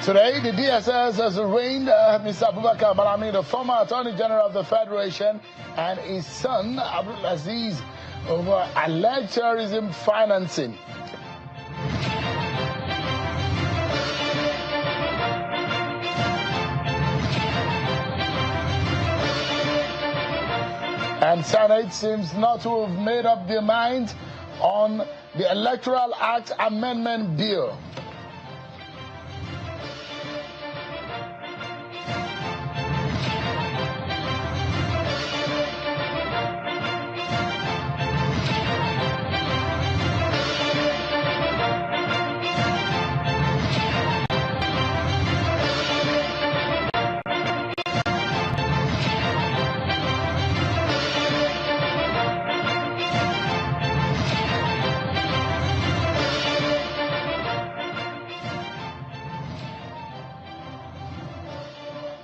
Today, the DSS has arraigned Mr. Abubakar Malami, the former Attorney General of the Federation, and his son, Abdulaziz, over alleged terrorism financing. And Senate seems not to have made up their minds on the Electoral Act Amendment Bill.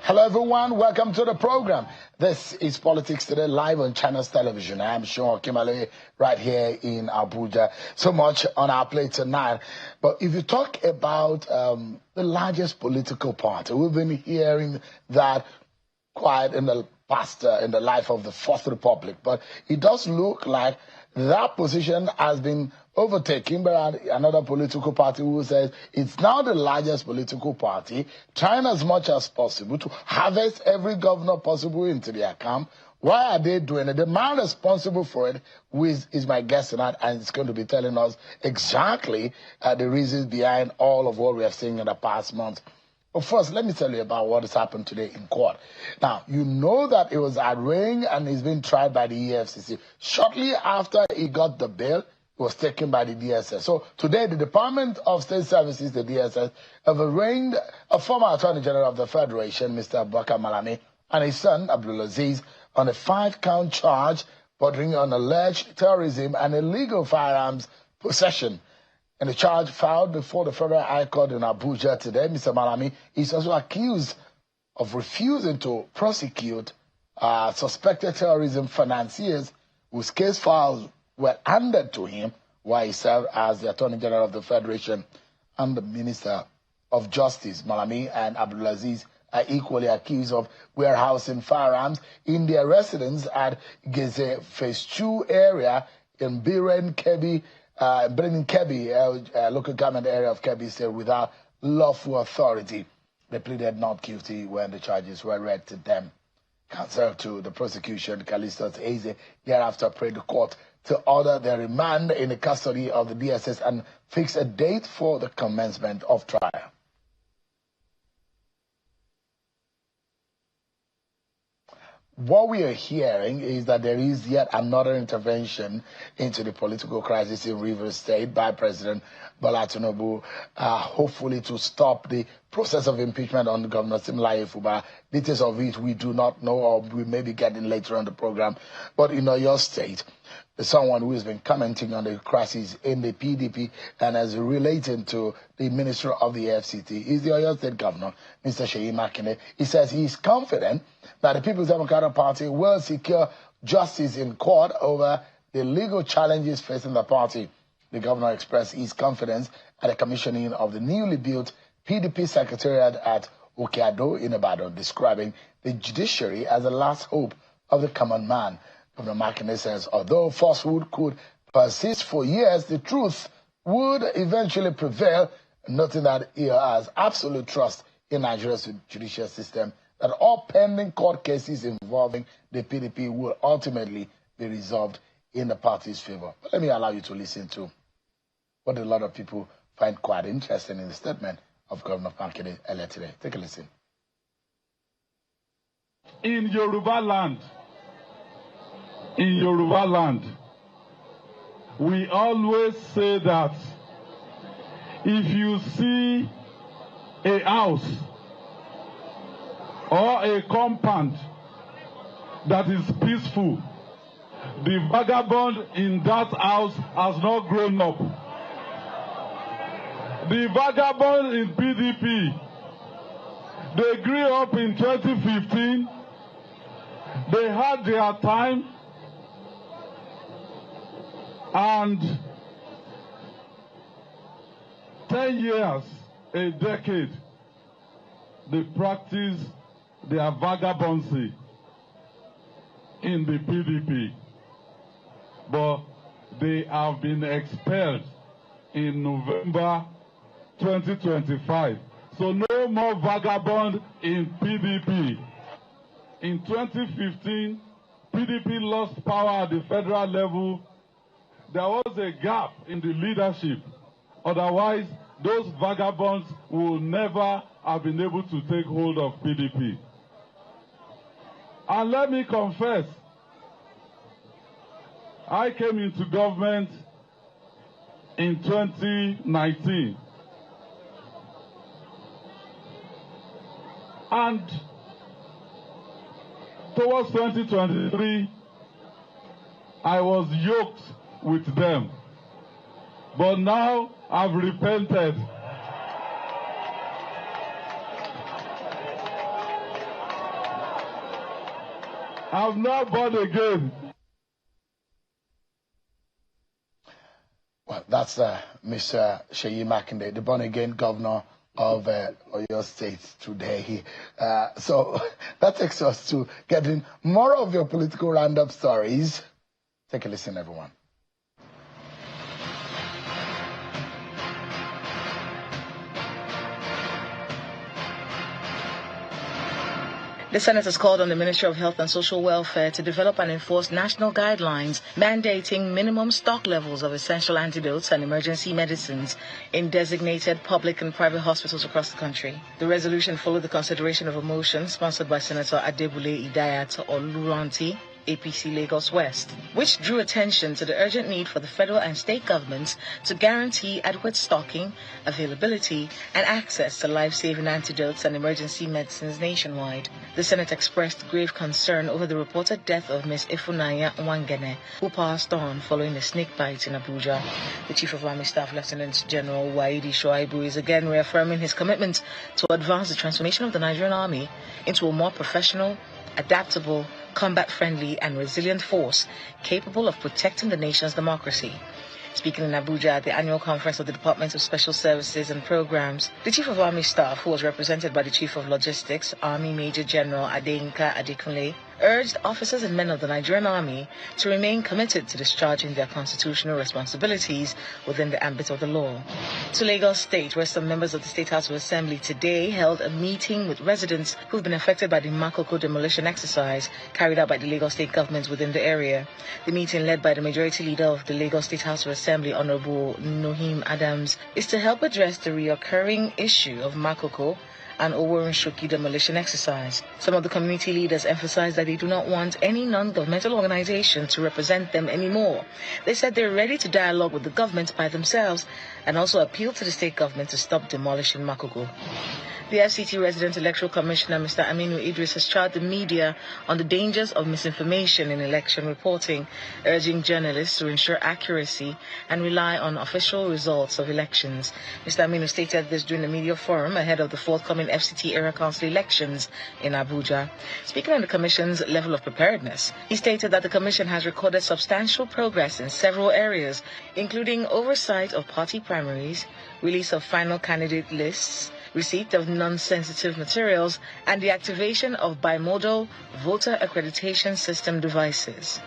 Hello everyone, welcome to the program. This is Politics Today live on Channels Television. I am Sean Kimale right here in Abuja. So much on our plate tonight. But if you talk about the largest political party, we've been hearing that quite in the past, in the life of the Fourth Republic. But it does look like that position has been overtaken by another political party who says it's now the largest political party, trying as much as possible to harvest every governor possible into their camp. Why are they doing it? The man responsible for it is my guest tonight, and it's going to be telling us exactly the reasons behind all of what we have seen in the past months. But first, let me tell you about what has happened today in court. Now, you know that it was arraigned and he's been tried by the EFCC. Shortly after he got the bail, it was taken by the DSS. So today, the Department of State Services, the DSS, have arraigned a former Attorney General of the Federation, Mr. Abubakar Malami, and his son, Abdulaziz, on a 5-count charge bordering on alleged terrorism and illegal firearms possession. In a charge filed before the Federal High Court in Abuja today, Mr. Malami is also accused of refusing to prosecute suspected terrorism financiers whose case files were handed to him while he served as the Attorney General of the Federation and the Minister of Justice. Malami and Abdulaziz are equally accused of warehousing firearms in their residence at Geze Phase 2 area in Biren Kebbi, local government area of Kebbi State, without lawful authority. They pleaded not guilty when the charges were read to them. Counsel to the prosecution, Callistus Eze, thereafter prayed the court to order their remand in the custody of the DSS and fix a date for the commencement of trial. What we are hearing is that there is yet another intervention into the political crisis in Rivers State by President Bola Tinubu, hopefully to stop the process of impeachment on Governor Siminalayi Fubara. Details of it we do not know, or we may be getting later on the program. But in your state, someone who has been commenting on the crisis in the PDP and as relating to the Minister of the FCT is the Oyo State Governor, Mr. Seyi Makinde. He says he is confident that the People's Democratic Party will secure justice in court over the legal challenges facing the party. The governor expressed his confidence at the commissioning of the newly built PDP Secretariat at Okeado in Ibadan, describing the judiciary as the last hope of the common man. Governor Makinde says, although falsehood could persist for years, the truth would eventually prevail, noting that he has absolute trust in Nigeria's judicial system, that all pending court cases involving the PDP will ultimately be resolved in the party's favor. But let me allow you to listen to what a lot of people find quite interesting in the statement of Governor Makinde earlier today. Take a listen. In Yoruba land, we always say that if you see a house or a compound that is peaceful, the vagabond in that house has not grown up. The vagabond in PDP, they grew up in 2015, they had their time, and 10 years, a decade, they practice their vagabondsy in the PDP, but they have been expelled in November 2025. So no more vagabond in PDP. In 2015, PDP lost power at the federal level. There was a gap in the leadership. Otherwise, those vagabonds will never have been able to take hold of PDP. And let me confess, I came into government in 2019. And towards 2023, I was yoked with them. But now I've repented. I'm not born again. Well, that's Mr. Seyi Makinde, the born-again governor of Oyo State today. So that takes us to getting more of your political roundup stories. Take a listen, everyone. The Senate has called on the Ministry of Health and Social Welfare to develop and enforce national guidelines mandating minimum stock levels of essential antidotes and emergency medicines in designated public and private hospitals across the country. The resolution followed the consideration of a motion sponsored by Senator Adebule Idayat Oluranti, APC Lagos West, which drew attention to the urgent need for the federal and state governments to guarantee adequate stocking, availability, and access to life-saving antidotes and emergency medicines nationwide. The Senate expressed grave concern over the reported death of Ms. Ifunanya Nwangene, who passed on following a snake bite in Abuja. The Chief of Army Staff, Lieutenant General Waidi Shoaibu, is again reaffirming his commitment to advance the transformation of the Nigerian Army into a more professional, adaptable, combat-friendly and resilient force capable of protecting the nation's democracy. Speaking in Abuja at the annual conference of the Department of Special Services and Programs, the Chief of Army Staff, who was represented by the Chief of Logistics, Army Major General Adeyinka Adekunle, urged officers and men of the Nigerian Army to remain committed to discharging their constitutional responsibilities within the ambit of the law. To Lagos State, where some members of the State House of Assembly today held a meeting with residents who have been affected by the Makoko demolition exercise carried out by the Lagos State government within the area. The meeting, led by the Majority Leader of the Lagos State House of Assembly, Honorable Nohim Adams, is to help address the reoccurring issue of Makoko and Oworun-Shoki demolition exercise. Some of the community leaders emphasized that they do not want any non-governmental organization to represent them anymore. They said they're ready to dialogue with the government by themselves and also appealed to the state government to stop demolishing Makoko. The FCT Resident Electoral Commissioner, Mr. Aminu Idris, has charged the media on the dangers of misinformation in election reporting, urging journalists to ensure accuracy and rely on official results of elections. Mr. Aminu stated this during a media forum ahead of the forthcoming FCT Area Council elections in Abuja. Speaking on the Commission's level of preparedness, he stated that the Commission has recorded substantial progress in several areas, including oversight of party primaries, release of final candidate lists, receipt of non-sensitive materials, and the activation of bimodal voter accreditation system devices.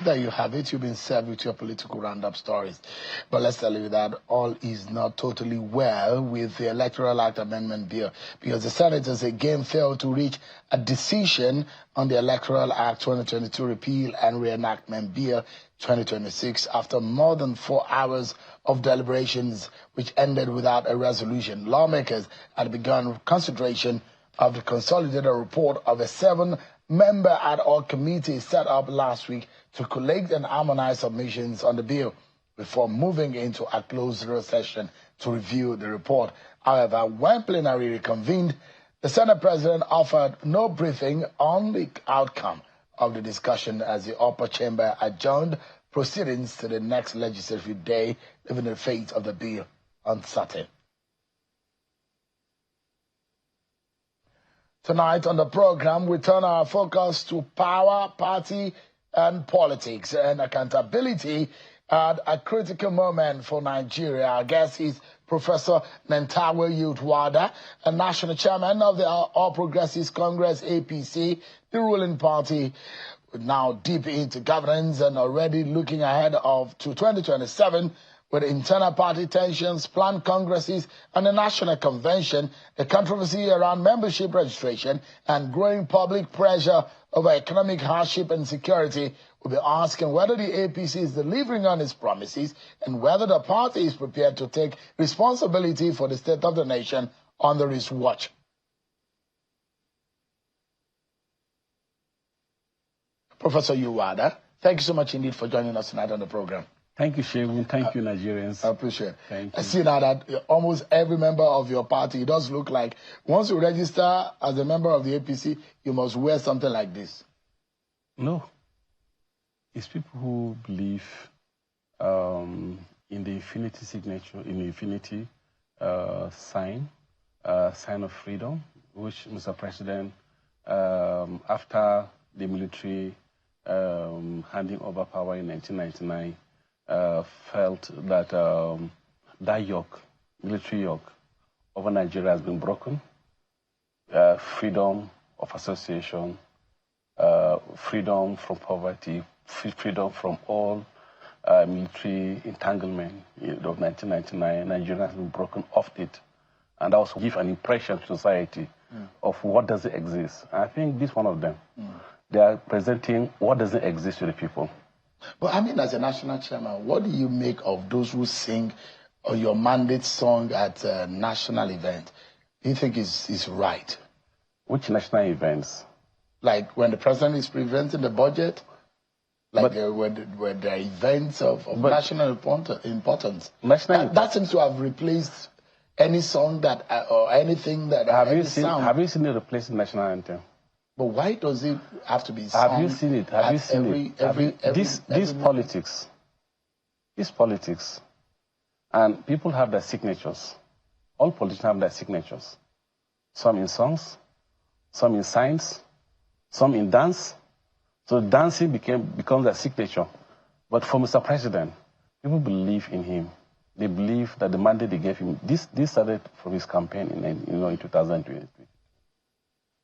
There you have it. You've been served with your political roundup stories. But let's tell you that all is not totally well with the Electoral Act Amendment Bill, because the senators again failed to reach a decision on the Electoral Act 2022 Repeal and Reenactment Bill 2026 after more than 4 hours of deliberations, which ended without a resolution. Lawmakers had begun consideration of the consolidated report of a 7-member ad hoc committee set up last week to collect and harmonize submissions on the bill before moving into a closed session to review the report. However, when plenary reconvened, the Senate President offered no briefing on the outcome of the discussion as the upper chamber adjourned proceedings to the next legislative day, leaving the fate of the bill uncertain. Tonight on the program, we turn our focus to power party and politics and accountability at a critical moment for Nigeria. Our guest is Professor Nentawe Yiltwada, a national chairman of the All Progressives Congress, APC, the ruling party, now deep into governance and already looking ahead to 2027 with internal party tensions, planned congresses, and a national convention, the controversy around membership registration, and growing public pressure over economic hardship and security. We'll be asking whether the APC is delivering on its promises and whether the party is prepared to take responsibility for the state of the nation under its watch. Professor Yiltwada, thank you so much indeed for joining us tonight on the program. Thank you, Shegun. Thank you, Nigerians. I appreciate it. Thank you. I see now that almost every member of your party, it does look like once you register as a member of the APC, you must wear something like this. No. It's people who believe in the infinity signature, in the infinity sign of freedom, which Mr. President, after the military handing over power in 1999, felt that that yoke, military yoke, over Nigeria has been broken. Freedom of association, freedom from poverty, freedom from all military entanglement of 1999. Nigeria has been broken off it. And that also give an impression to society of what doesn't exist. And I think this is one of them. They are presenting what doesn't exist to the people. But I mean, as a national chairman, what do you make of those who sing your mandate song at a national event? Do you think is right? Which national events? Like when the president is presenting the budget? Like when the events of national importance? That seems to have replaced any song that, or anything that... Have you seen it replace the national anthem? But why does it have to be sung? Have you seen it? Have you seen it? This politics. This politics. And people have their signatures. All politicians have their signatures. Some in songs, some in signs, some in dance. So dancing becomes their signature. But for Mr. President, people believe in him. They believe that the mandate they gave him, this started from his campaign in 2023.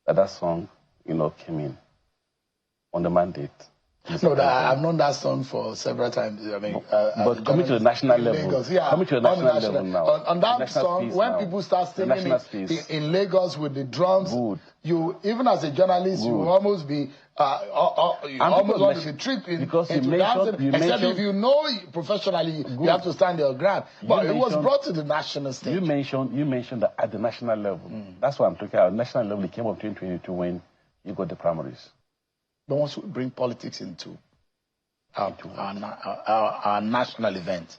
That song, came in on the mandate. No, I've known that song for several times. I mean, but coming to the national level, Lagos, yeah, coming to the national level now. On that song, when people start singing in Lagos with the drums, you, even as a journalist, you almost be, almost want to be tricked into dancing, except if you know professionally, you have to stand your ground. But it was brought to the national stage. You mentioned that at the national level. That's what I'm talking about. National level, it came up in 2022 when you got the primaries. But once we bring politics into our national event,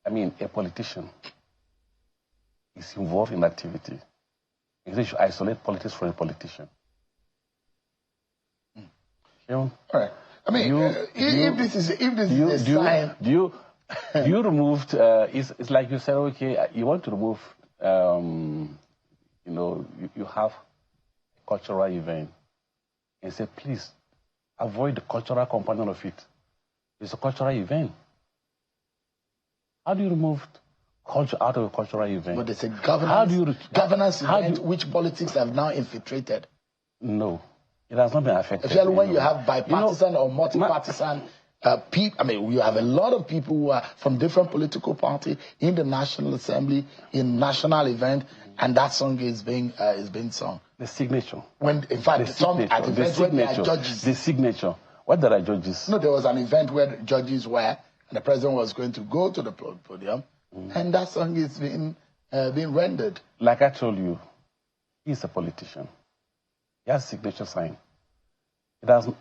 I mean, a politician is involved in activity. You should isolate politics from a politician. All right. I mean, if this is a sign, you removed? It's like you said, okay, you want to remove. You have a cultural event. And say, please, avoid the cultural component of it. It's a cultural event. How do you remove culture out of a cultural event? But it's a governance event which politics have now infiltrated. No, it has not been affected. Especially when you have bipartisan or multi-partisan people. I mean, you have a lot of people who are from different political parties in the National Assembly, in national event, and that song is being sung. The signature. When, in fact, some at events where there are judges. The signature. What there are judges? No, there was an event where the judges were, and the president was going to go to the podium, and that song is being rendered. Like I told you, he's a politician. He has a signature sign.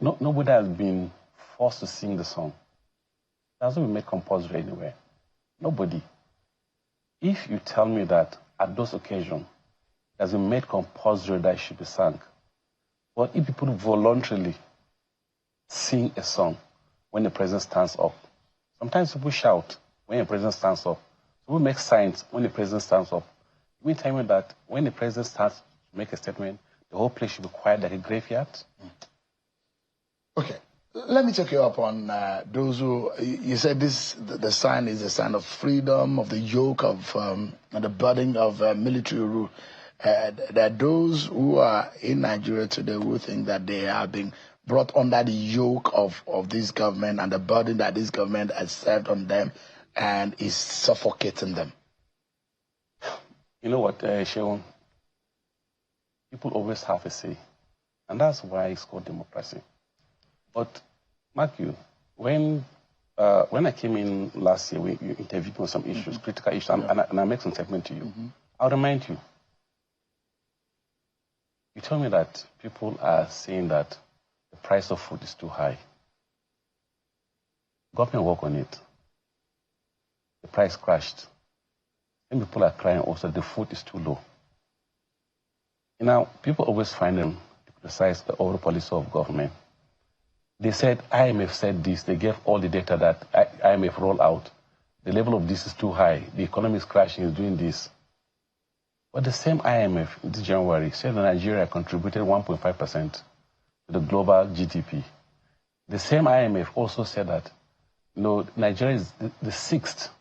Nobody has been forced to sing the song. It hasn't been made compulsory anywhere. Nobody. If you tell me that at those occasions, it has been made compulsory that it should be sung. But if people voluntarily sing a song when the president stands up, sometimes people shout when the president stands up. People make signs when the president stands up. You mean tell me that when the president starts to make a statement, the whole place should be quiet like a graveyard? Okay. Let me take you up on those who, you said the sign is a sign of freedom, of the yoke of and the burden of military rule. There are those who are in Nigeria today who think that they have been brought under the yoke of this government and the burden that this government has served on them and is suffocating them. You know what, Sheon? People always have a say, and that's why it's called democracy. But, mark you, when I came in last year, you interviewed me on some issues, critical issues, and I make some statement to you. I'll remind you. You told me that people are saying that the price of food is too high. Government work on it. The price crashed. And people are crying also the food is too low. Now, people always find them to criticize the overall policy of government. They said IMF said this. They gave all the data that IMF rolled out. The level of this is too high. The economy is crashing, is doing this. But the same IMF in this January said that Nigeria contributed 1.5% to the global GDP. The same IMF also said that Nigeria is the sixth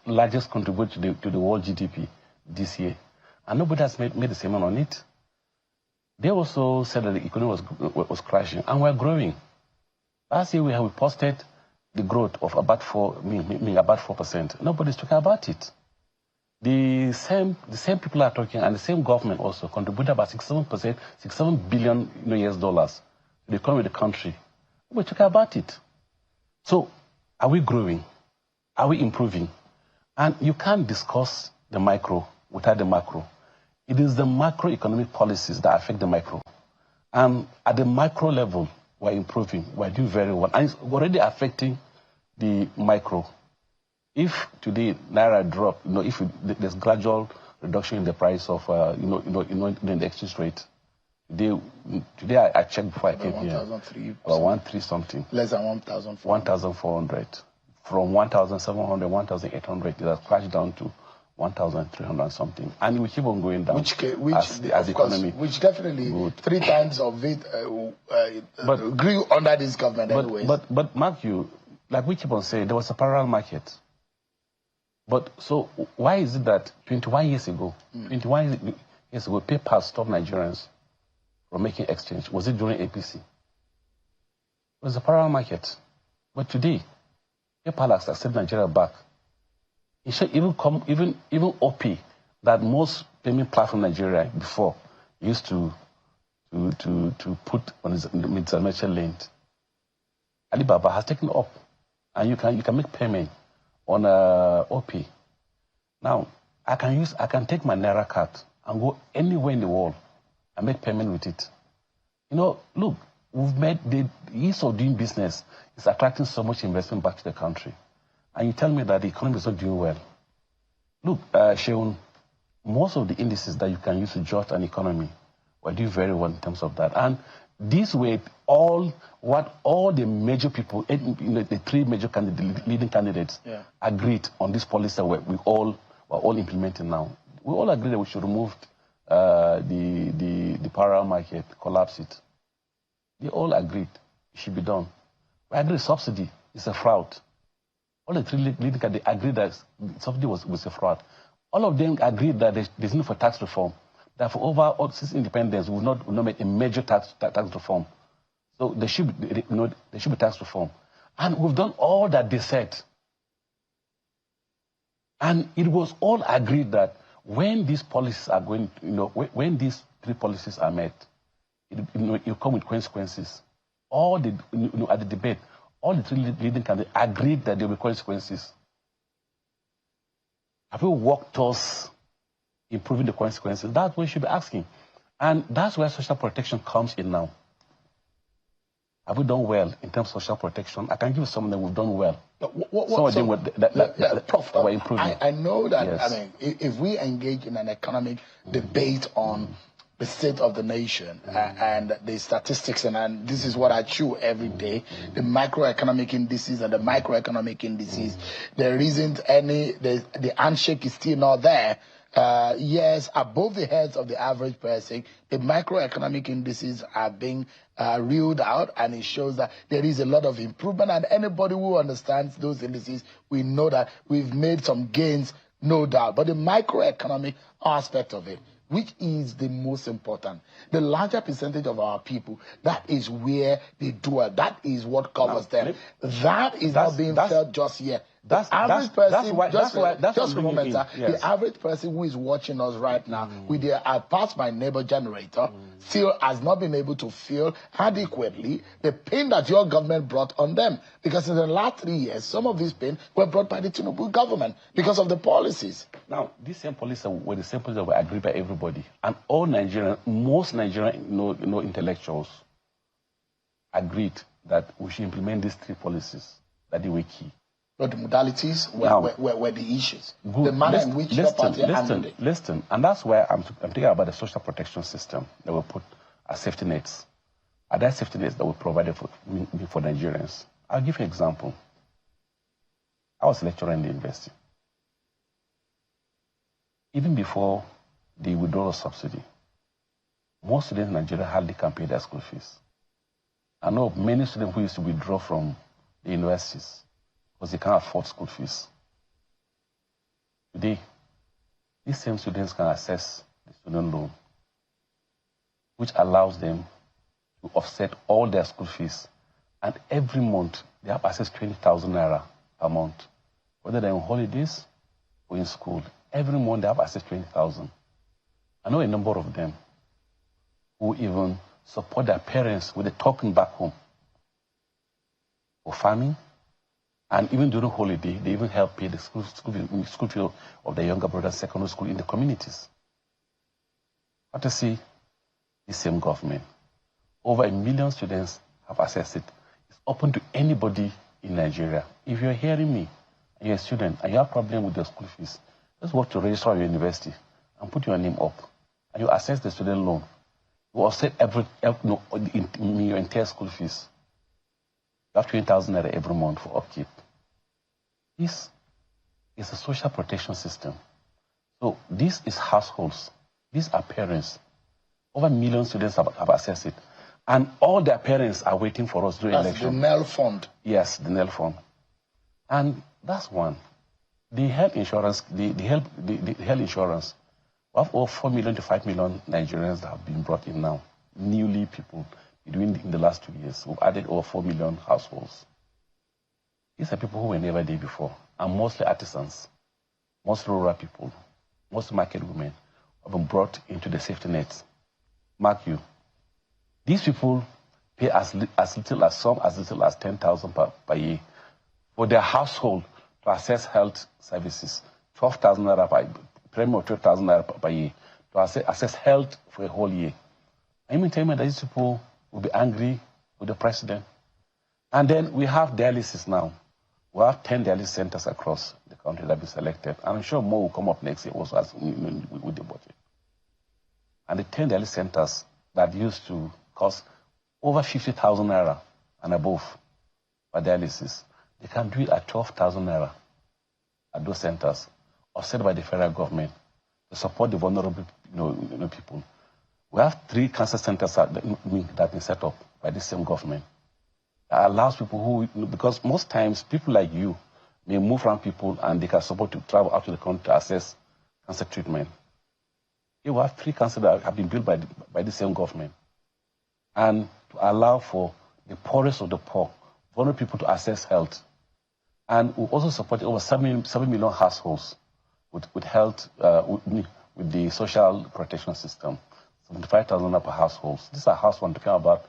largest contributor to the world GDP this year. And nobody has made the same on it. They also said that the economy was crashing, and we're growing. Last year we posted the growth of about 4%. Nobody's talking about it. The same people are talking, and the same government also contributed about 67 billion US dollars to the economy of the country. We're talking about it. So, are we growing? Are we improving? And you can't discuss the micro without the macro. It is the macroeconomic policies that affect the micro. And at the micro level, we're improving. We're doing very well. And it's already affecting the micro. If today Naira drop, if there's gradual reduction in the price of, in the exchange rate, today I checked before I came here, about 1,300 something. Less than 1,400. 1,400. From 1,700, 1,800, it has crashed down to 1,300 something, and we keep on going down. Which as the economy, which definitely good. 3 times of it grew under this government anyway. But mark you, like we keep on saying, there was a parallel market. But so why is it that 21 years ago, PayPal stopped Nigerians from making exchange? Was it during APC? It was a parallel market. But today, PayPal has accepted Nigeria back. It should even OP, that most payment platform in Nigeria before used to put on its merchant lane. Alibaba has taken up, and you can make payment on OP. Now I can take my Naira card and go anywhere in the world and make payment with it. Look, we've made the ease of doing business is attracting so much investment back to the country. And you tell me that the economy is not doing well. Look, Sheon, most of the indices that you can use to judge an economy were doing very well in terms of that. And this way, all the major people, the 3 major leading candidates, agreed on this policy that we're all implementing now. We all agree that we should remove the parallel market, collapse it. They all agreed it should be done. We agree subsidy is a fraud. All the 3 leading candidates agreed that subsidy was a fraud. All of them agreed that there's need for tax reform. That for over since independence, we will not make a major tax reform. So there should be tax reform. And we've done all that they said. And it was all agreed that when these policies are going, when these 3 policies are met, it come with consequences. All the, at the debate, all the 3 leading candidates agreed that there will be consequences. Have we worked towards improving the consequences? That's what we should be asking. And that's where social protection comes in now. Have we done well in terms of social protection? I can give you some that we've done well. Some of them were improving. I know that, yes. If we engage in an economic debate on the state of the nation and the statistics, and this is what I chew every day, the macroeconomic indices and the microeconomic indices, there isn't any, the handshake is still not there yes, above the heads of the average person, the microeconomic indices are being reeled out, and it shows that there is a lot of improvement. And anybody who understands those indices, we know that we've made some gains, no doubt. But the microeconomic aspect of it, which is the most important, the larger percentage of our people, that is where they dwell. That is what covers them. That is not being felt just yet. The average person, just a moment, sir. Yes. The average person who is watching us right now with their Pass My Neighbor generator still has not been able to feel adequately the pain that your government brought on them. Because in the last 3 years, some of these pain were brought by the Tinubu government because of the policies. Now, these same policies were the same policies that were agreed by everybody. And all Nigerian, most Nigerian intellectuals agreed that we should implement these 3 policies, that they were key. But the modalities were the issues. Good. The manner in which the party handled it. Listen, and that's why I'm thinking about the social protection system that we put as safety nets. Are there safety nets that we provided for Nigerians? I'll give you an example. I was a lecturer in the university. Even before the withdrawal of subsidy, most students in Nigeria hardly can pay their school fees. I know of many students who used to withdraw from the universities because they can't afford school fees. Today, these same students can access the student loan, which allows them to offset all their school fees. And every month, they have access to 20,000 naira per month. Whether they're on holidays or in school, every month they have access to 20,000. I know a number of them who even support their parents with the token back home for farming. And even during holiday, they even help pay the school fee of their younger brothers' secondary school in the communities. But to see the same government, over 1 million students have accessed it. It's open to anybody in Nigeria. If you're hearing me, and you're a student, and you have a problem with your school fees, just go to register at your university and put your name up, and you access the student loan. You offset your entire school fees. You have 20,000 naira every month for upkeep. This is a social protection system. So this is households. These are parents. Over 1 million students have accessed it. And all their parents are waiting for us during election. The NEL fund. Yes, the NEL fund. And that's one. The health insurance, the health insurance. We have over 4 million to 5 million Nigerians that have been brought in now. Newly people in the last 2 years. We've added over 4 million households. These are people who were never there before, and mostly artisans, mostly rural people, mostly market women have been brought into the safety nets. Mark you, these people pay as little as 10,000 per year for their household to access health services. 12,000 naira per premium of 12,000 naira per year to access health for a whole year. I mean, tell me that these people will be angry with the president. And then we have dialysis now. We have 10 dialysis centers across the country that have been selected. And I'm sure more will come up next year also as with the budget. And the 10 dialysis centers that used to cost over 50,000 naira and above for dialysis, they can do it at 12,000 naira at those centers, offset by the federal government to support the vulnerable people. We have 3 cancer centers that have been set up by the same government. That allows people who, because most times people like you may move around people and they can support to travel out to the country to access cancer treatment. Here we have 3 cancers that have been built by the same government. And to allow for the poorest of the poor, vulnerable people to access health. And we also support over 7 million households with health, with the social protection system. 75,000 per household. These are households I'm talking about,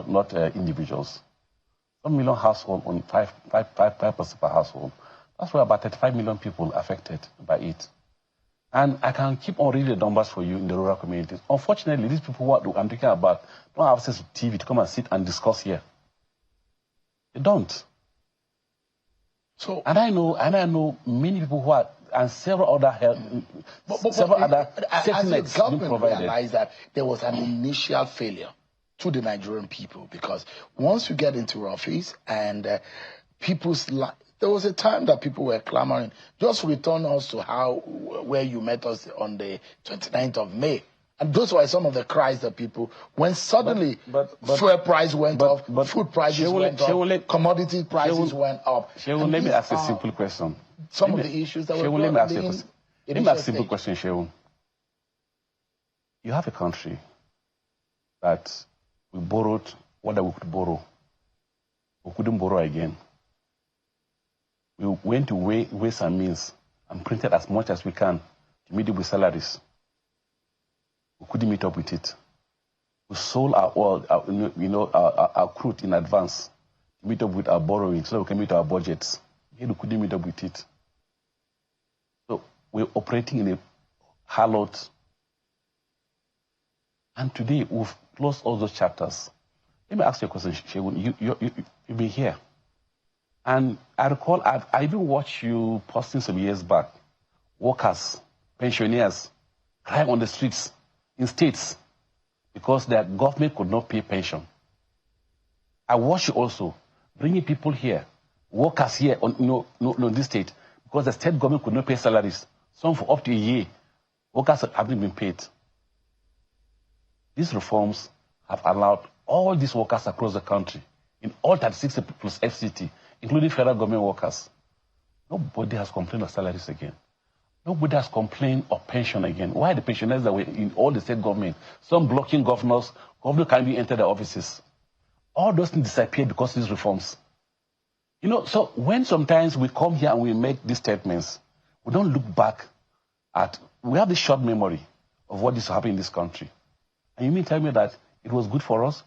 not individuals. 1 million household on 5% per household. That's why about 35 million people affected by it. And I can keep on reading the numbers for you in the rural communities. Unfortunately, these people who I'm talking about don't have access to TV to come and sit and discuss here. They don't. So, and I know many people who are, and several other safety nets being provided. Realized that there was an initial failure to the Nigerian people, because once you get into office and people's there was a time that people were clamoring, just return us to where you met us on the 29th of May. And those were some of the cries that people, when suddenly fuel price went up, food prices went up, commodity prices went up. Shehu, let me ask a simple question. Some of the issues that were brought in. Let me ask a simple question, Shehu. You have a country that we borrowed what we could borrow. We couldn't borrow again. We went to ways and means and printed as much as we can to meet up with salaries. We couldn't meet up with it. We sold our oil, our crude in advance to meet up with our borrowing so we can meet our budgets. Yet we couldn't meet up with it. So we're operating in a harlot. And today we've closed all those chapters. Let me ask you a question, Shehu. You've been here. And I recall, I even watched you posting some years back, workers, pensioners, crying on the streets in states because their government could not pay pension. I watched you also bringing people here, workers here on this state, because the state government could not pay salaries. Some for up to a year, workers haven't been paid. These reforms have allowed all these workers across the country, in all 36 plus FCT, including federal government workers. Nobody has complained of salaries again. Nobody has complained of pension again. Why the pensioners that were in all the state government, some blocking governors can't even enter their offices. All those things disappeared because of these reforms. So when sometimes we come here and we make these statements, we don't look back at, we have this short memory of what is happening in this country. And you mean tell me that it was good for us?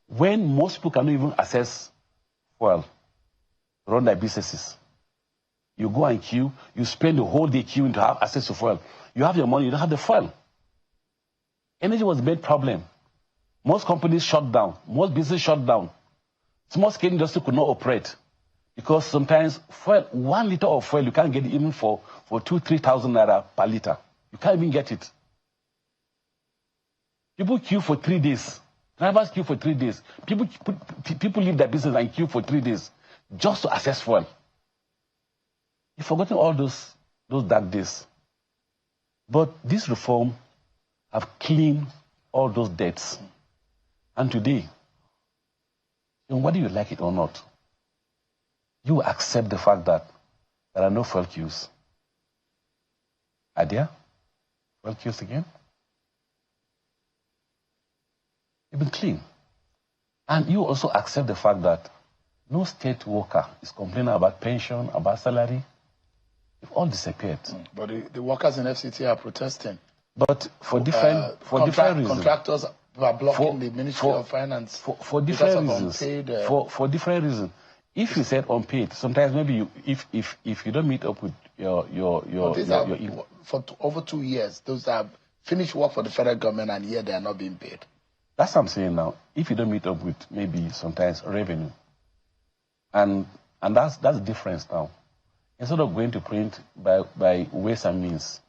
When most people cannot even access fuel, run their businesses. You go and queue, you spend the whole day queuing to have access to fuel. You have your money, you don't have the fuel. Energy was a big problem. Most companies shut down, most businesses shut down. Small scale industry could not operate because sometimes fuel, 1 liter of fuel, you can't get it even for 2,000-3,000 naira per liter. You can't even get it. People queue for 3 days. Drivers queue for 3 days. People leave their business and queue for 3 days just to access fuel. You've forgotten all those dark days. But this reform have cleaned all those debts. And today, whether you like it or not, you accept the fact that there are no fuel queues. Are there fuel queues again? You've been clean. And you also accept the fact that no state worker is complaining about pension, about salary. They've all disappeared. But the workers in FCT are protesting. But for different reasons. Contractors are blocking the Ministry of Finance. For different reasons. For different reasons. If you said unpaid, sometimes maybe if you don't meet up with your for over 2 years, those have finished work for the federal government and yet they are not being paid. That's what I'm saying now. If you don't meet up with maybe sometimes revenue, and that's the difference now. Instead of going to print by ways and means,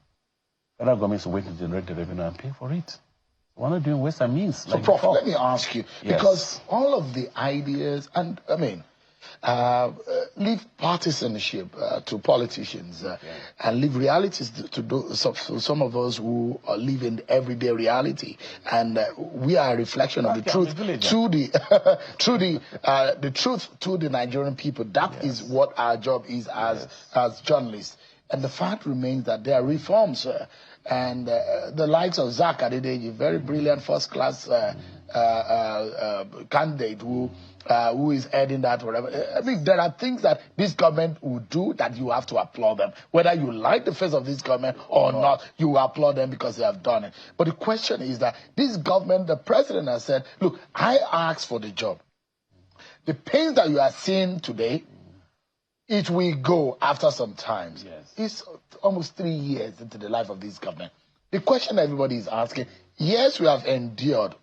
federal government is waiting to generate the revenue and pay for it. We're not doing ways and means. So, Prof, let me ask you, because all of the ideas, and I mean, leave partisanship to politicians and leave realities to some of us who live in everyday reality, and we are a reflection of the truth to the truth to the Nigerian people. That is what our job is as journalists. And the fact remains that there are reforms, and the likes of Zach Adedeji, very brilliant first-class candidate who is heading that, whatever. I mean, there are things that this government will do that you have to applaud them. Whether you like the face of this government or not, you applaud them because they have done it. But the question is that this government, the president has said, look, I asked for the job. The pains that you are seeing today, it will go after some time. Yes. It's almost 3 years into the life of this government. The question everybody is asking, yes, we have endured.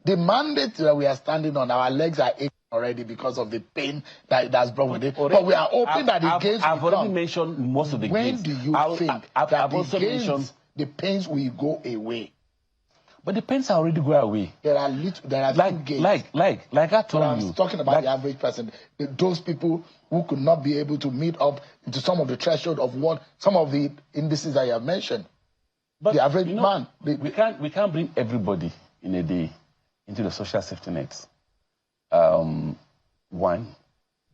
The mandate that we are standing on, our legs are aching already because of the pain that's brought with it. But we are hoping that the gains will come. I've already mentioned most of the gains. When do you think that the pains will go away? But the pains are already going away. There are few gates. Like I told you. I'm talking about the average person. Those people who could not be able to meet up into some of the threshold of what some of the indices that you have mentioned. But the average man. We can't bring everybody in a day into the social safety nets. One.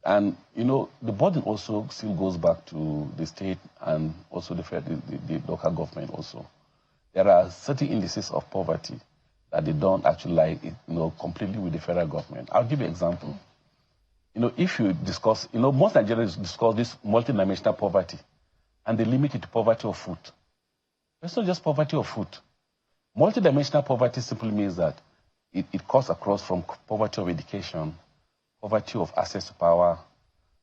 And, the burden also still goes back to the state and also the local government also. There are certain indices of poverty that they don't actually completely with the federal government. I'll give you an example. If you discuss, most Nigerians discuss this multidimensional poverty, and they limit it to poverty of food. It's not just poverty of food. Multidimensional poverty simply means that it cuts across from poverty of education, poverty of access to power,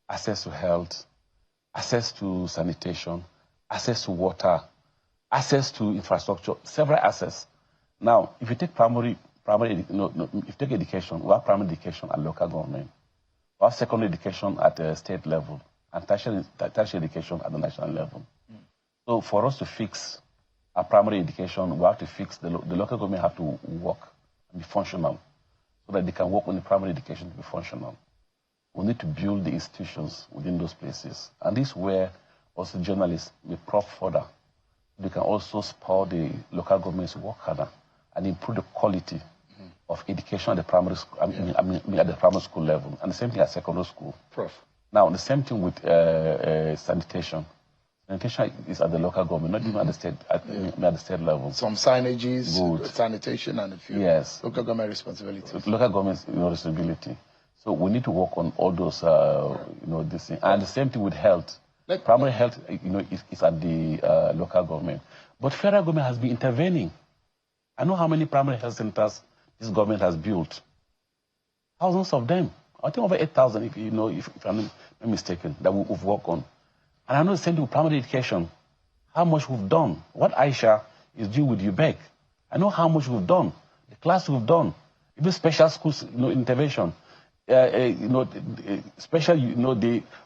access to health, access to sanitation, access to water, access to infrastructure, several access. Now, if you take if you take education, we have primary education at local government, we have secondary education at the state level, and tertiary education at the national level. So for us to fix our primary education, we have to fix the local government have to work and be functional so that they can work on the primary education to be functional. We need to build the institutions within those places. And this is where also journalists may prop further. They can also spur the local governments to work harder and improve the quality of education at the primary school, at the primary school level, and the same thing at secondary school. Prof. Now, the same thing with sanitation. Sanitation is at the local government, not even at the state, at the state level. Some signages, sanitation, and a few. Yes. Local government responsibilities. Local government responsibility. So we need to work on all those, this thing. And the same thing with health. Primary health, is at the local government. But federal government has been intervening. I know how many primary health centers this government has built. Thousands of them. I think over 8,000, if I'm not mistaken, that we've worked on. And I know the same thing with primary education. How much we've done. What Aisha is doing with UBEC. I know how much we've done. The class we've done. Even special schools, intervention. Special,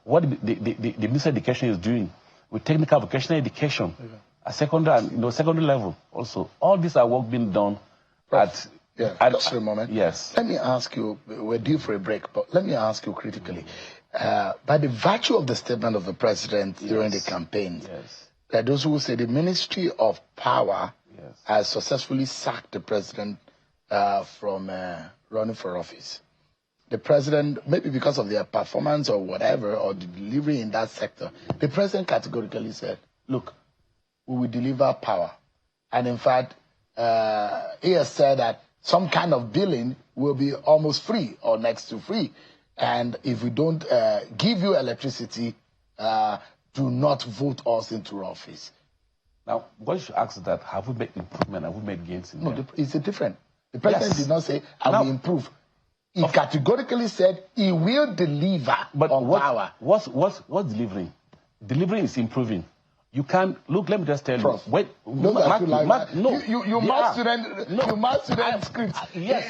what the Minister of Education is doing with technical vocational education at secondary and secondary level also. All these are work being done at just a moment. Yes. Let me ask you, we're due for a break, but let me ask you critically. By the virtue of the statement of the president during the campaign, there are those who say the Ministry of Power has successfully sacked the president from running for office. The president, maybe because of their performance or whatever, or the delivery in that sector, the president categorically said, look, we will deliver power. And in fact, he has said that some kind of billing will be almost free or next to free. And if we don't give you electricity, do not vote us into office. Now, what you should ask is that, have we made improvement? Have we made gains in No, it's a different. The president did not say, I will improve. He categorically said he will deliver on power. What's delivering? Delivering is improving. You can't look. Let me just tell you. Wait, you must student script. Yes,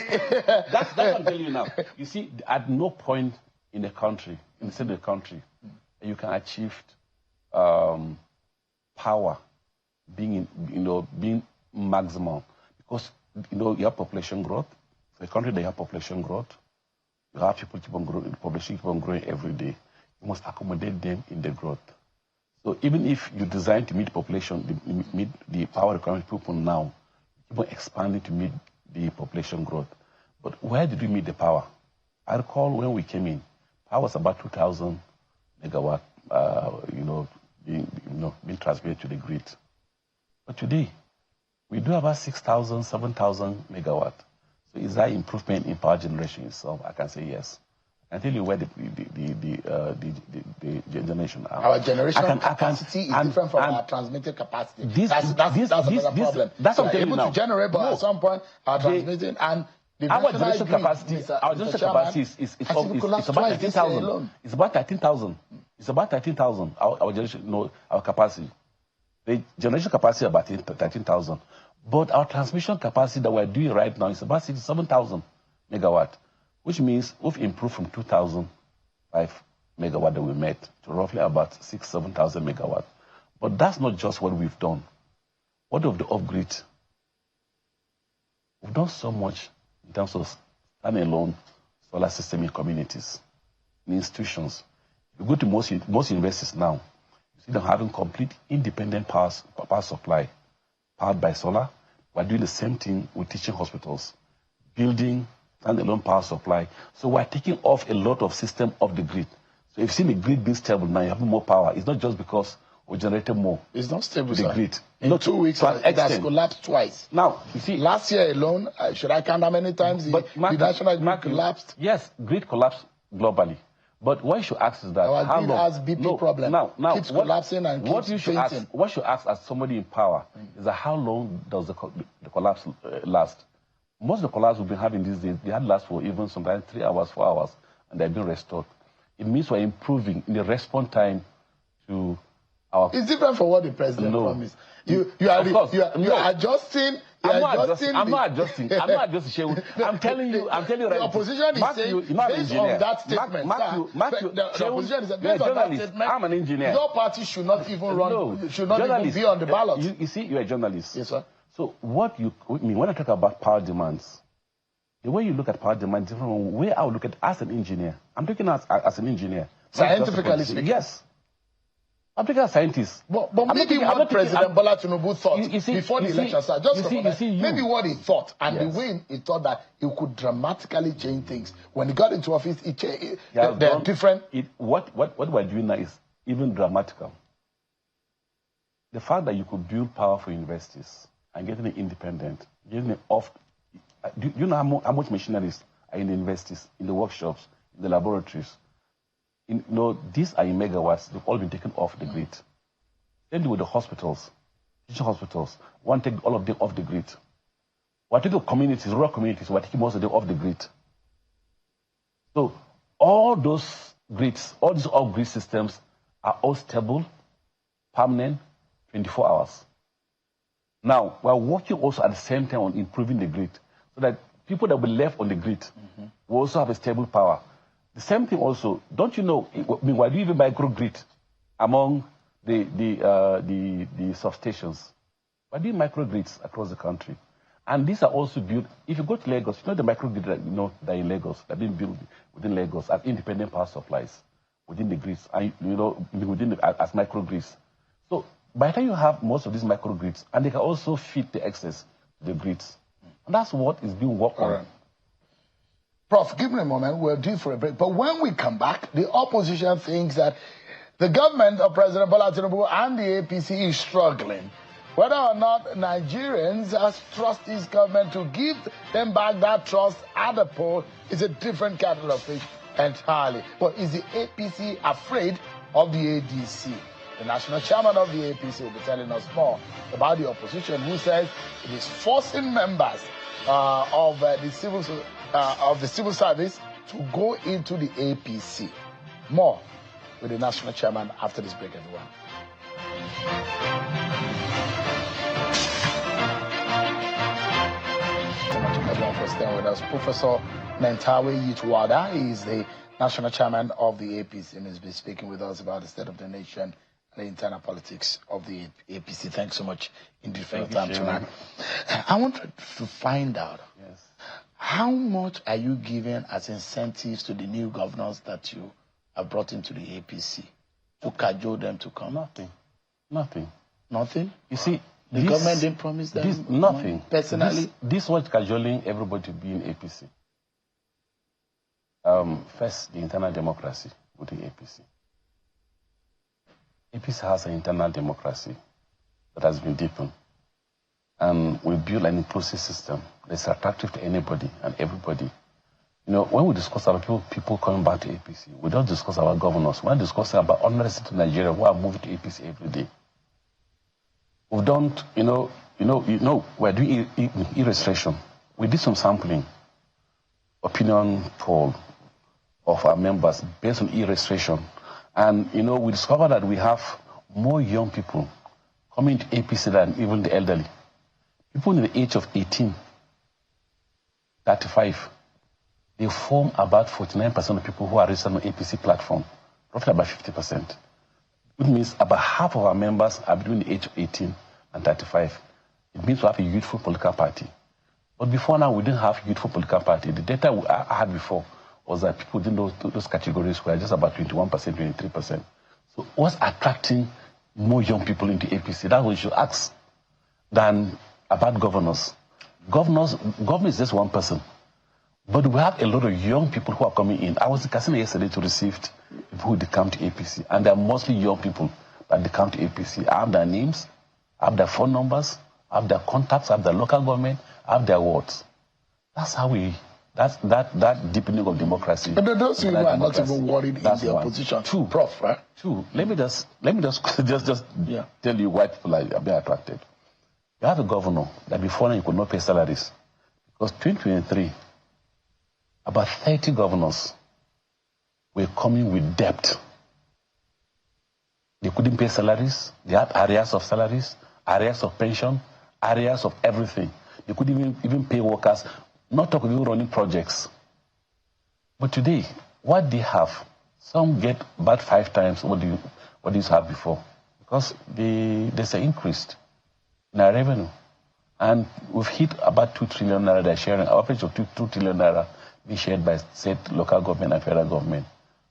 that's what I'm telling you now. You see, at no point in the country, inside the country, you can achieve power being maximum, because you have population growth. For a country that you have population growth, you have people keep on growing, the population keep on growing every day. You must accommodate them in the growth. So even if you design to meet population, meet the power requirement of people now, keep on expanding to meet the population growth. But where did we meet the power? I recall when we came in, power was about 2,000 megawatt, being transmitted to the grid. But today, we do about 6,000, 7,000 megawatt. So is that improvement in power generation itself? I can say yes. I can tell you where the generation are. Our generation capacity is different from our transmitted capacity. That's another problem. That's what I'm telling you now. Able to generate, but at some point, our transmitting and the our generation capacity, is about 13,000. It's about 13,000. It's about 13,000. Our generation, our capacity. The generation capacity is about 13,000. But our transmission capacity that we're doing right now is about 67,000 megawatt, which means we've improved from 2,005 megawatt that we met to roughly about 7,000 megawatt. But that's not just what we've done. What of the upgrade? We've done so much in terms of standalone solar system in communities, in institutions. You go to most universities now, you see them having complete independent power supply, powered by solar. We're doing the same thing with teaching hospitals, building standalone power supply. So we're taking off a lot of system off the grid. So if you see the grid being stable now, you have more power. It's not just because we generated more. It's not stable, the grid. In 2 weeks, it has collapsed twice. Now, you see, last year alone, should I count how many times the national grid collapsed? Yes, grid collapsed globally. But what you should ask is that our grid has BP problem. Now, keeps collapsing and what keeps you should ask, what you ask as somebody in power is that how long does the collapse last? Most of the collapse we've been having these days, they had last for even sometimes 3 hours, 4 hours, and they've been restored. It means we're improving in the response time to our... It's different from what the president promised. You are adjusting... I'm not adjusting. I'm not adjusting. I'm telling you right. The opposition is saying, based on that statement, the opposition is saying, based on that statement, I'm an engineer. Your party should not even run, should not even be on the ballot. You see, you're a journalist. Yes, sir. So what you mean when I talk about power demands, the way you look at power demand is different from the way I would look at it as an engineer. I'm looking at as an engineer. Scientifically speaking. Yes. I'm thinking as a scientist. But maybe what President Bola Tinubu thought before the election started, maybe what he thought and the way he thought that he could dramatically change things. When he got into office, they're different. What we're doing now is even dramatical. The fact that you could build power for universities and getting it independent, getting it off. Do you know how much machineries are in the universities, in the workshops, in the laboratories? These are in megawatts. They've all been taken off the grid. Then with the hospitals, teaching hospitals, one take all of them off the grid. We're taking communities, rural communities, we're taking most of them off the grid. So all those grids, all these off-grid systems are all stable, permanent, 24 hours. Now, we're working also at the same time on improving the grid so that people that will be left on the grid will also have a stable power. The same thing also, don't you know, why do you even microgrid among the substations? Why do you microgrids across the country? And these are also built, if you go to Lagos, you know the microgrid that are in Lagos, that are being built within Lagos as independent power supplies within the grids, and as microgrids. So by the time you have most of these microgrids, and they can also feed the excess to the grids. And that's what is being worked on. Prof, give me a moment. We're due for a break. But when we come back, the opposition thinks that the government of President Bola Tinubu and the APC is struggling. Whether or not Nigerians trust this government to give them back that trust at the poll is a different kettle of fish entirely. But is the APC afraid of the ADC? The national chairman of the APC will be telling us more about the opposition, who says it is forcing members of the civil service to go into the APC. More with the national chairman after this break, everyone. Thank you everyone for staying with us. Professor Mentawe Yitwada is the national chairman of the APC and has been speaking with us about the state of the nation and the internal politics of the APC. Thanks so much indeed for your time tonight. I wanted to find out, how much are you giving as incentives to the new governors that you have brought into the APC to cajole them to come? Nothing. Nothing? You see, the government didn't promise them nothing. Personally? This was cajoling everybody to be in APC. First, the internal democracy with the APC. APC has an internal democracy that has been deepened. And we build an inclusive system that's attractive to anybody and everybody. When we discuss about people coming back to APC, we don't discuss about governors. We're discussing about ordinary citizens in Nigeria who are moving to APC every day. We don't, we're doing e-registration. We did some sampling, opinion poll of our members based on e-registration. And, we discovered that we have more young people coming to APC than even the elderly. People in the age of 18, 35, they form about 49% of people who are registered on the APC platform, roughly about 50%. Which means about half of our members are between the age of 18 and 35. It means we have a youthful political party. But before now, we didn't have youthful political party. The data I had before was that people within those categories were just about 21%, 23%. So what's attracting more young people into APC? That's what you should ask than about governors. Government is just one person. But we have a lot of young people who are coming in. I was in Casino yesterday to receive people who come to APC, and they're mostly young people that they come to APC. I have their names, I have their phone numbers, I have their contacts, I have their local government, I have their wards. That's how that deepening of democracy. But those people are not even worried in the opposition. True, Prof, right? True. Let me just tell you why people are being attracted. You have a governor that before now you could not pay salaries. Because 2023, about 30 governors were coming with debt. They couldn't pay salaries. They had arrears of salaries, arrears of pension, arrears of everything. They couldn't even pay workers, not talking about running projects. But today, what they have, some get about 5 times what they used to have before. Because there's an increase in our revenue. And we've hit about 2 trillion naira they're sharing, our average of 2 trillion naira being shared by state, local government, and federal government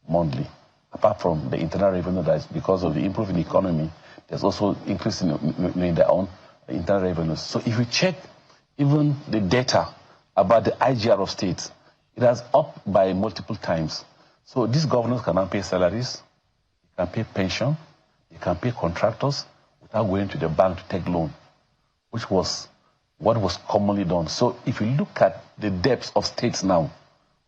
monthly. Apart from the internal revenue that is because of the improving economy, there's also increase in their own internal revenues. So if you check even the data about the IGR of states, it has up by multiple times. So these governors can now pay salaries, they can pay pension, they can pay contractors without going to the bank to take loan, which was what was commonly done. So if you look at the debts of states now,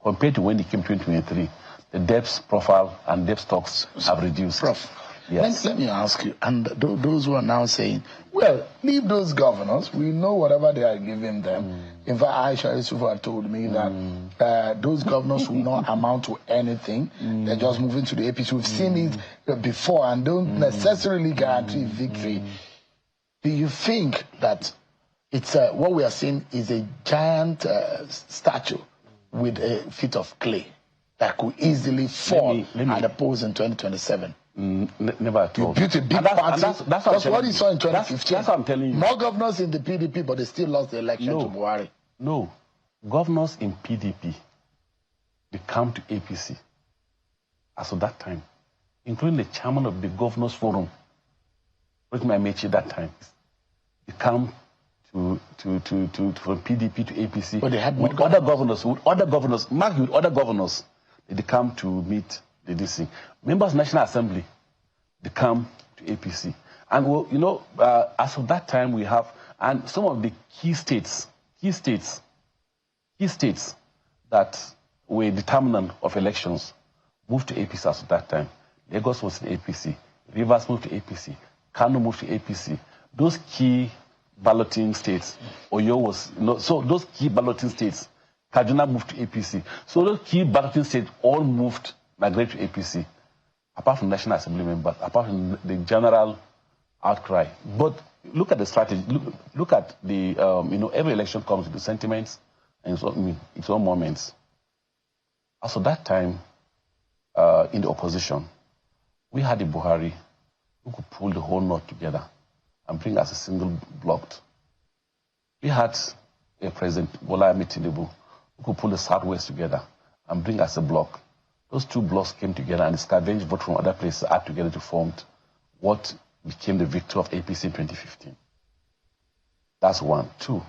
compared to when they came 2023, the debts profile and debt stocks have reduced. Prof, yes. Let me ask you, and those who are now saying, well, leave those governors, we know whatever they are giving them. In fact, Aisha Yusufu told me that those governors will not amount to anything. They're just moving to the APC. We've seen it before and don't necessarily guarantee victory. Do you think that it's what we are seeing is a giant statue with a feet of clay that could easily fall at the polls in 2027? Never at all. You built a big party. That's what you saw in 2015. That's what I'm telling you. More governors in the PDP, but they still lost the election to Buhari. No. Governors in PDP, they come to APC as of that time, including the chairman of the Governors Forum, Rotimi Amechi that time. They come from PDP to APC. But they had with other governors, they come to meet the DC. Members of the National Assembly, they come to APC. And, well, you know, as of that time, we have, and some of the key states that were determinant of elections moved to APC as of that time. Lagos was in APC. Rivers moved to APC. Kano moved to APC. Those key balloting states, Oyo was, so those key balloting states, Kaduna moved to APC. So those key balloting states all migrated to APC, apart from National Assembly members, apart from the general outcry. But look at the strategy. Look at the, every election comes with the sentiments and its own moments. As of that time, in the opposition, we had a Buhari who could pull the whole North together and bring us a single block. We had a President, Malami, who could pull the Southwest together and bring us a block. Those two blocks came together and the scavenged vote from other places add together to form what became the victory of APC in 2015. That's one. Two,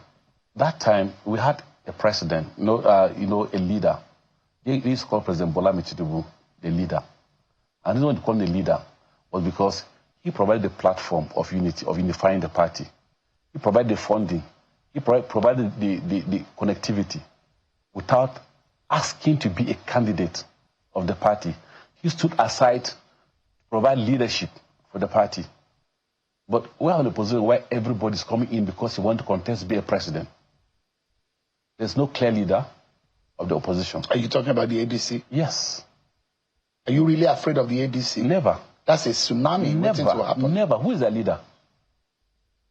that time we had a president, a leader. They used to call President Malami the leader. And the reason why they called him the leader was because he provided the platform of unity, of unifying the party. He provided the funding. He provided the connectivity without asking to be a candidate of the party. He stood aside to provide leadership for the party. But we're in a position where everybody's coming in because he wants to contest to be a president. There's no clear leader of the opposition. Are you talking about the ADC? Yes. Are you really afraid of the ADC? Never. That's a tsunami waiting to happen. Never. Who is the leader?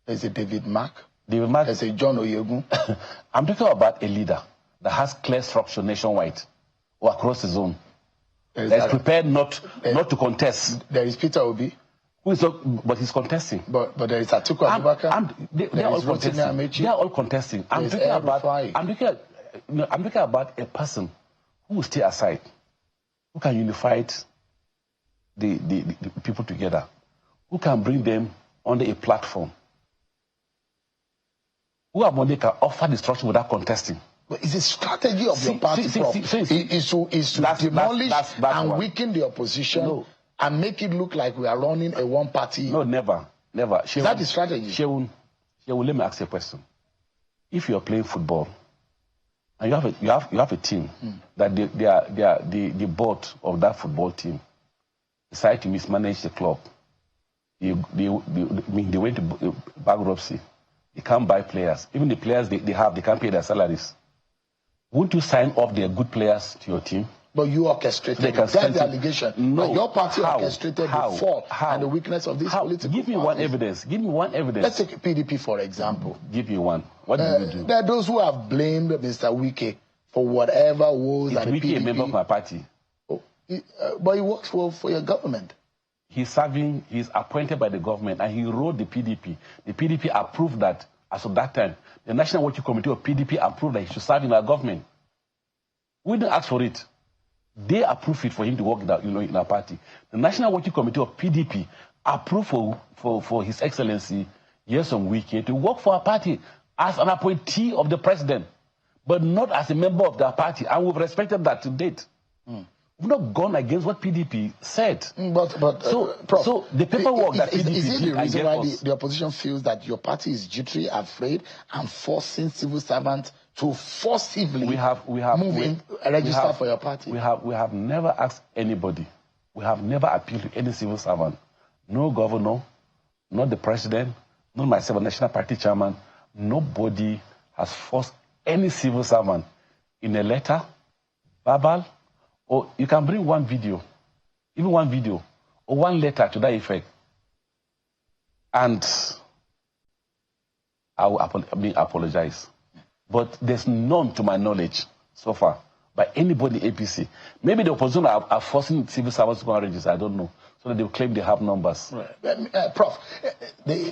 There's a David Mark. David Mark. There's a John Oyegun. I'm talking about a leader that has clear structure nationwide or across the zone. That is prepared not to contest. There is Peter Obi. Who is not, but he's contesting. But there is Atiku Abubakar. They are all contesting. They are all contesting. I'm talking about a person who will stay aside, who can unify the people together, who can bring them under a platform, who can offer destruction without contesting. But it's a strategy of your party, Prof. Is to demolish and weaken the opposition and make it look like we are running a one-party. No, never. Is that the strategy? Sheun, let me ask you a question. If you are playing football and you have a team that the board of that football team decide to mismanage the club, they went to bankruptcy. They can't buy players. Even the players they can't pay their salaries. Won't you sign off their good players to your team? But you orchestrated it. That's the allegation. No. Your party orchestrated the fall and the weakness of this political Give me one evidence. Give me one evidence. Let's take PDP, for example. Give me one. What did you do? There are those who have blamed Mr. Wike for whatever woes that the PDP... Is Wike a member of my party? But he works for your government. He's appointed by the government, and he wrote the PDP. The PDP approved that, as of that time, the National Working Committee of PDP approved that he should serve in our government. We didn't ask for it. They approved it for him to work in our party. The National Working Committee of PDP approved for His Excellency Nyesom Wike to work for our party as an appointee of the president, but not as a member of the party. And we've respected that to date. We've not gone against what PDP said. Prof, so the paperwork that PDP is it the reason why the opposition feels that your party is jittery, afraid, and forcing civil servants to forcibly register for your party? We have never asked anybody. We have never appealed to any civil servant. No governor, not the president, not myself, a national party chairman. Nobody has forced any civil servant in a letter, verbal, or you can bring one video, even one video, or one letter to that effect. And I will apologize. But there's none to my knowledge so far by anybody APC. Maybe the opposition are forcing civil servants to go and register, I don't know, so that they will claim they have numbers. Right. Prof,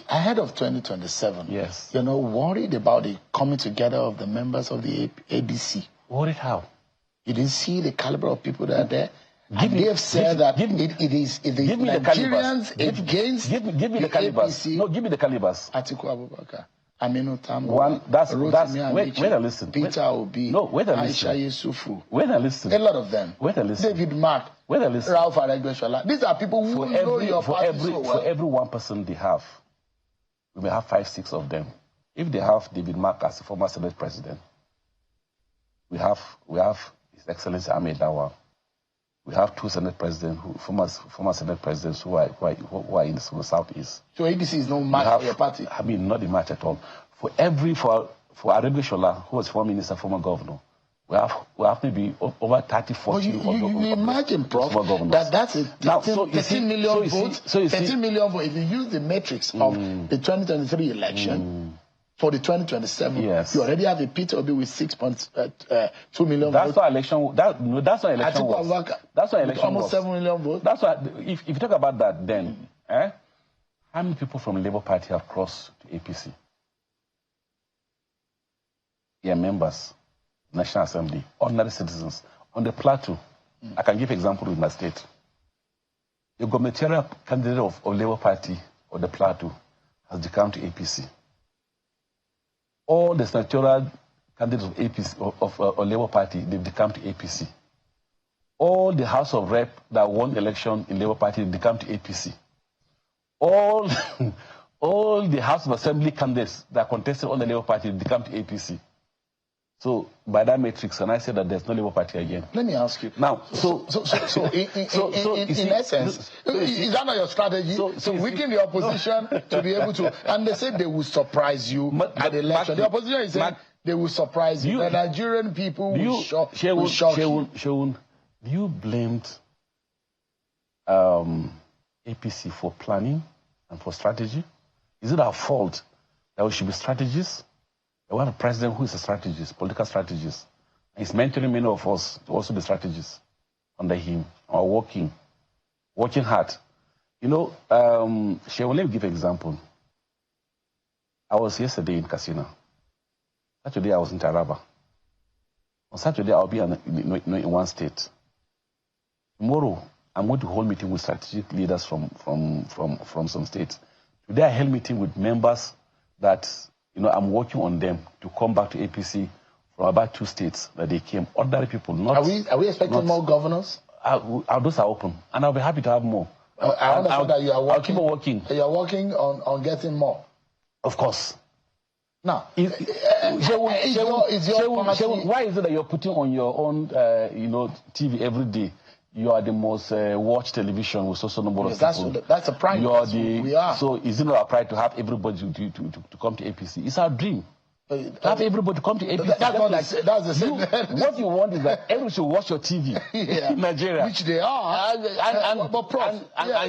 ahead of 2027, yes, you're not worried about the coming together of the members of the ABC? Worried how? You didn't see the caliber of people that are there? They have said that it is the Nigerians against give me the calibers. APC. No, give me the calibers. Atiku Abubakar, Aminu Tambo, one, that's wait and listen. Peter Obi, Aisha Yusufu. Wait and listen. A lot of them. Wait and listen. David Mark. Wait and listen. Ralph Aregbesola. These are people who know your party so well. For every one person they have, we may have 5, 6 of them. If they have David Mark as the former Senate President, we have His Excellency Ahmed Dawa. We have 2 Senate Presidents, former Senate Presidents who are in the Southeast. So APC is no match for your party? I mean, not a match at all. For Aregbesola, who was former minister, former governor, we have maybe over 30, 40. You imagine, Prof, that's a 13 million votes. 13 million votes. If you use the metrics of the 2023 election, for the 2027, yes, you already have a Peter Obi with 6.2 million that's votes. What election. That's what election was. That's what election almost was. 7 million votes. That's what. If you talk about that, then how many people from the Labour Party have crossed to APC? Yeah, members, National Assembly, ordinary citizens on the plateau. I can give example in my state. The gubernatorial candidate of Labour Party on the plateau has become to APC. All the senatorial candidates of APC of Labour Party, they've become to APC. All the House of Rep that won the election in Labour Party, they become to APC. All the House of Assembly candidates that contested on the Labour Party, they become to APC. So by that matrix, and I say that there's no Labour Party again. Let me ask you now. In essence, is that not your strategy to weaken the opposition to be able to? And they said they will surprise you at the election. The opposition is saying they will surprise you. The Nigerian people will shock you. Sheun, do you blamed APC for planning and for strategy? Is it our fault that we should be strategists? We have a president who is a strategist, political strategist. And he's mentoring many of us to also be strategists under him, or working hard. You know, Shewan, let me give an example. I was yesterday in Casino. Saturday, I was in Taraba. On Saturday, I'll be in one state. Tomorrow, I'm going to hold meeting with strategic leaders from some states. Today, I held meeting with members that, I'm working on them to come back to APC from about 2 states that they came. Ordinary people, not... Are we expecting more governors? Those are open, and I'll be happy to have more. I understand that you are working. I'll keep on working. You are working on getting more. Of course. Now, why is it that you're putting on your own, TV every day? You are the most watched television with social number of people. That's a pride. We are. So is it not a pride to have everybody to come to APC? It's our dream. Have everybody come to APC. That's the same. What you want is that everyone should watch your TV in Nigeria. Which they are. And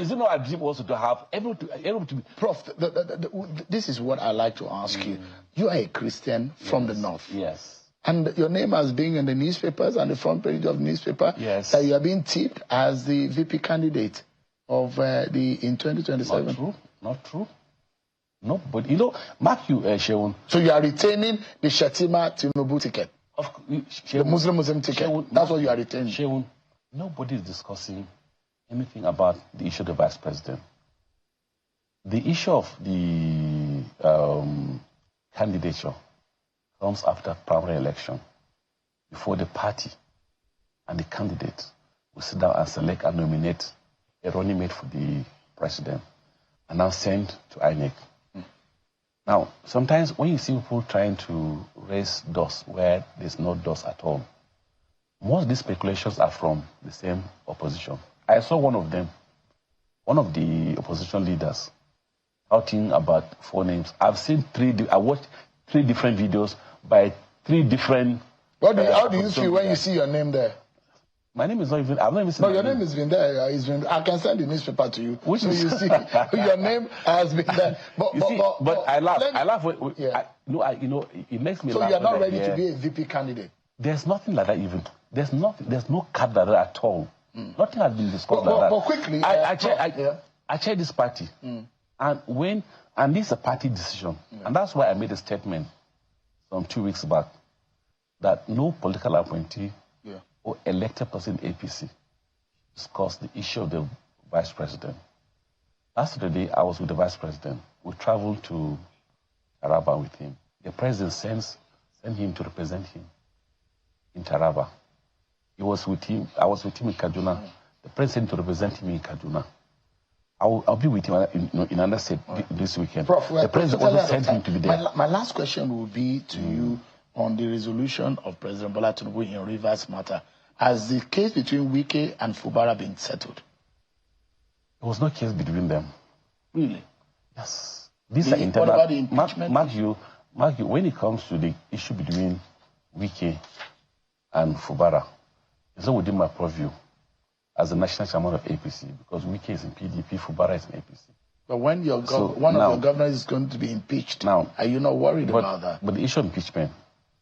is it not our dream also to have everyone to be... Prof, this is what I like to ask you. You are a Christian from the north. Yes. And your name has been in the newspapers and the front page of the newspaper. Yes. That you are being tipped as the VP candidate of in 2027. Not true. No, but mark you, Shewan. So you are retaining the Shatima Tinubu ticket? The Muslim ticket? That's what you are retaining? Shewan, nobody is discussing anything about the issue of the vice president. The issue of the candidature comes after primary election, before the party and the candidate will sit down and select and nominate a running mate for the president and now send to INEC. Now, sometimes when you see people trying to raise dust where there's no dust at all, most of these speculations are from the same opposition. I saw one of the opposition leaders, shouting about 4 names. I watched 3 different videos by 3 different... How do you feel when you see your name there? My name is not even... I've not even seen your name has been there. I can send the newspaper to you. So you see, your name has been there. But I laugh. It makes me laugh. So you are not ready to be a VP candidate? There's nothing like that even. There's no card like that at all. Nothing has been discussed like that. But quickly... I chair this party. And this is a party decision. And that's why I made a statement some 2 weeks back that no political appointee or elected person in APC discussed the issue of the vice president. Last Saturday, I was with the vice president. We traveled to Taraba with him. The president sent him to represent him in Taraba. He was with him. I was with him in Kaduna. The president to represent him in Kaduna. I'll be with him in another state this weekend. Prof, the president also sent him to be there. My last question will be to you on the resolution of President Bola Tinubu in Rivers matter. Has the case between Wike and Fubara been settled? There was no case between them. Really? Yes. These are internal. What about the impeachment? Mark you, when it comes to the issue between Wike and Fubara, it's not within my purview as the national chairman of APC, because Wike is in PDP, Fubara is in APC. But when one of your governors is going to be impeached, are you not worried about that? But the issue of impeachment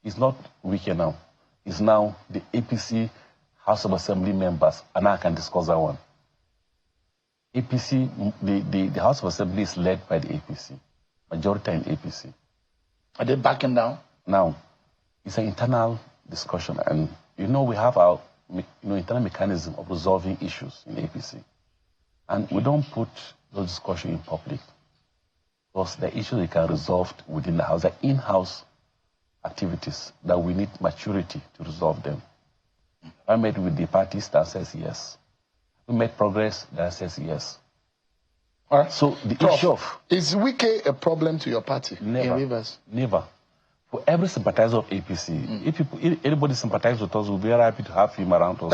is not Wike now. It's now the APC House of Assembly members, and I can discuss that one. APC, the House of Assembly is led by the APC, majority in APC. Are they backing down? Now, it's an internal discussion, and we have our internal mechanism of resolving issues in APC. And we don't put those discussions in public, because the issues we can resolve within the house, the in-house activities that we need maturity to resolve them. I met with the parties that says yes. We made progress that says yes. All right. So the issue of... Is Wike a problem to your party in Rivers? Never. For every sympathizer of APC, if anybody sympathizes with us, we'll be very happy to have him around us.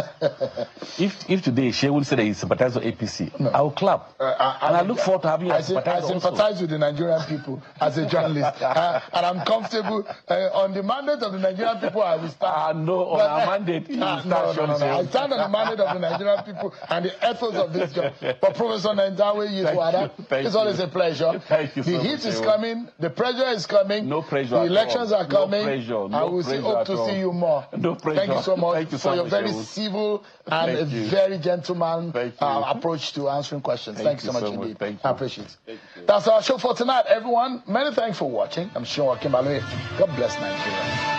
If today Shea will say that he sympathizes with APC, I will clap. And I look forward to having you sympathize. I sympathize with the Nigerian people as a journalist. And I'm comfortable. On the mandate of the Nigerian people, I will stand. No, on our mandate, I stand on the mandate of the Nigerian people and the ethos of this job. But Professor Nandawe Yuswada, it's always a pleasure. Thank you so much. The heat is coming. The pressure is coming. No pressure. The elections questions are coming. No pressure. I will hope to see you more. No pressure. Thank you so much Thank you for so your much, very Shaun. civil and very gentleman approach to answering questions. Thank you so much indeed. Thank you. I appreciate it. That's our show for tonight, everyone. Many thanks for watching. I'm sure Malami. God bless Nigeria.